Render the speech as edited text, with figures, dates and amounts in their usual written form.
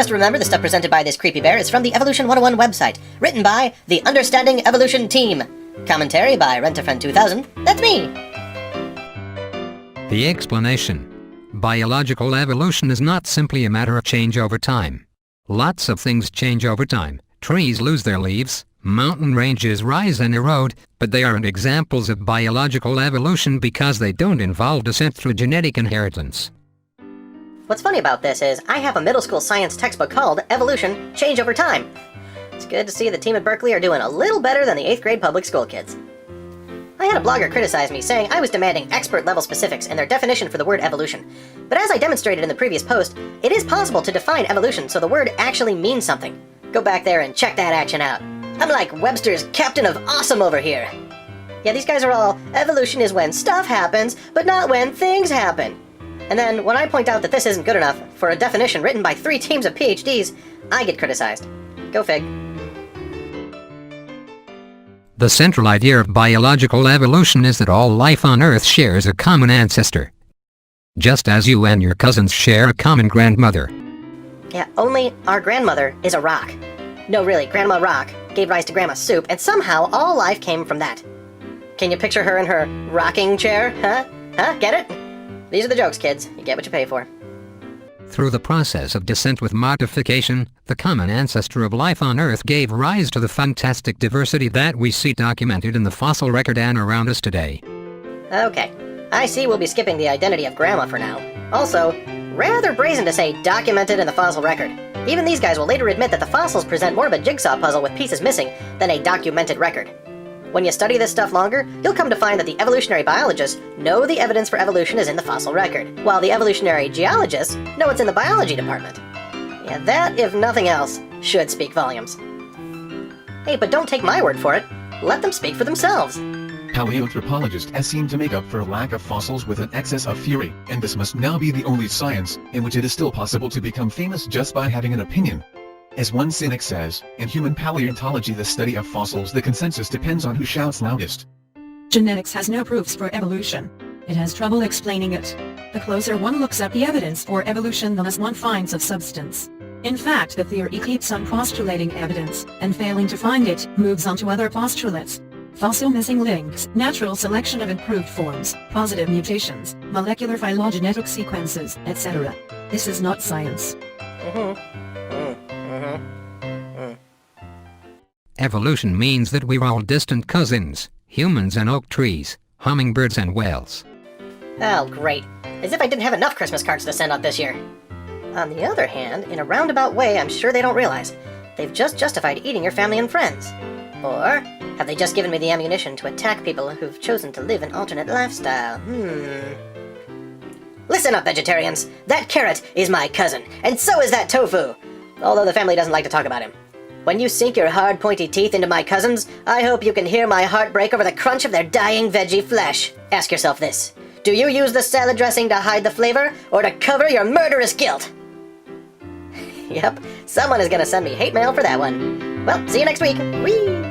Just remember, the stuff presented by this creepy bear is from the Evolution 101 website, written by the Understanding Evolution team. Commentary by Rent-A-Friend 2000. That's me! The explanation. Biological evolution is not simply a matter of change over time. Lots of things change over time. Trees lose their leaves, mountain ranges rise and erode, but they aren't examples of biological evolution because they don't involve descent through genetic inheritance. What's funny about this is I have a middle school science textbook called Evolution, Change Over Time. It's good to see the team at Berkeley are doing a little better than the 8th grade public school kids. I had a blogger criticize me, saying I was demanding expert-level specifics in their definition for the word evolution. But as I demonstrated in the previous post, it is possible to define evolution so the word actually means something. Go back there and check that action out. I'm like Webster's Captain of Awesome over here. Yeah, these guys are all, evolution is when stuff happens, but not when things happen. And then, when I point out that this isn't good enough for a definition written by 3 teams of PhDs, I get criticized. Go fig. The central idea of biological evolution is that all life on Earth shares a common ancestor. Just as you and your cousins share a common grandmother. Yeah, only our grandmother is a rock. No, really, Grandma Rock gave rise to Grandma Soup, and somehow all life came from that. Can you picture her in her rocking chair? Huh? Get it? These are the jokes, kids. You get what you pay for. Through the process of descent with modification, the common ancestor of life on Earth gave rise to the fantastic diversity that we see documented in the fossil record and around us today. Okay, I see we'll be skipping the identity of Grandma for now. Also, rather brazen to say documented in the fossil record. Even these guys will later admit that the fossils present more of a jigsaw puzzle with pieces missing than a documented record. When you study this stuff longer, you'll come to find that the evolutionary biologists know the evidence for evolution is in the fossil record, while the evolutionary geologists know it's in the biology department. Yeah, that, if nothing else, should speak volumes. Hey, but don't take my word for it. Let them speak for themselves. Paleoanthropologists have seemed to make up for a lack of fossils with an excess of fury, and this must now be the only science in which it is still possible to become famous just by having an opinion. As one cynic says, in human paleontology, the study of fossils, the consensus depends on who shouts loudest. Genetics has no proofs for evolution. It has trouble explaining it. The closer one looks at the evidence for evolution, the less one finds of substance. In fact, the theory keeps on postulating evidence, and failing to find it, moves on to other postulates. Fossil missing links, natural selection of improved forms, positive mutations, molecular phylogenetic sequences, etc. This is not science. Evolution means that we're all distant cousins, humans and oak trees, hummingbirds and whales. Oh, great. As if I didn't have enough Christmas cards to send out this year. On the other hand, in a roundabout way I'm sure they don't realize, they've just justified eating your family and friends. Or have they just given me the ammunition to attack people who've chosen to live an alternate lifestyle? Listen up, vegetarians. That carrot is my cousin, and so is that tofu. Although the family doesn't like to talk about him. When you sink your hard, pointy teeth into my cousins, I hope you can hear my heart break over the crunch of their dying veggie flesh. Ask yourself this. Do you use the salad dressing to hide the flavor, or to cover your murderous guilt? Yep, someone is gonna send me hate mail for that one. Well, see you next week. Whee!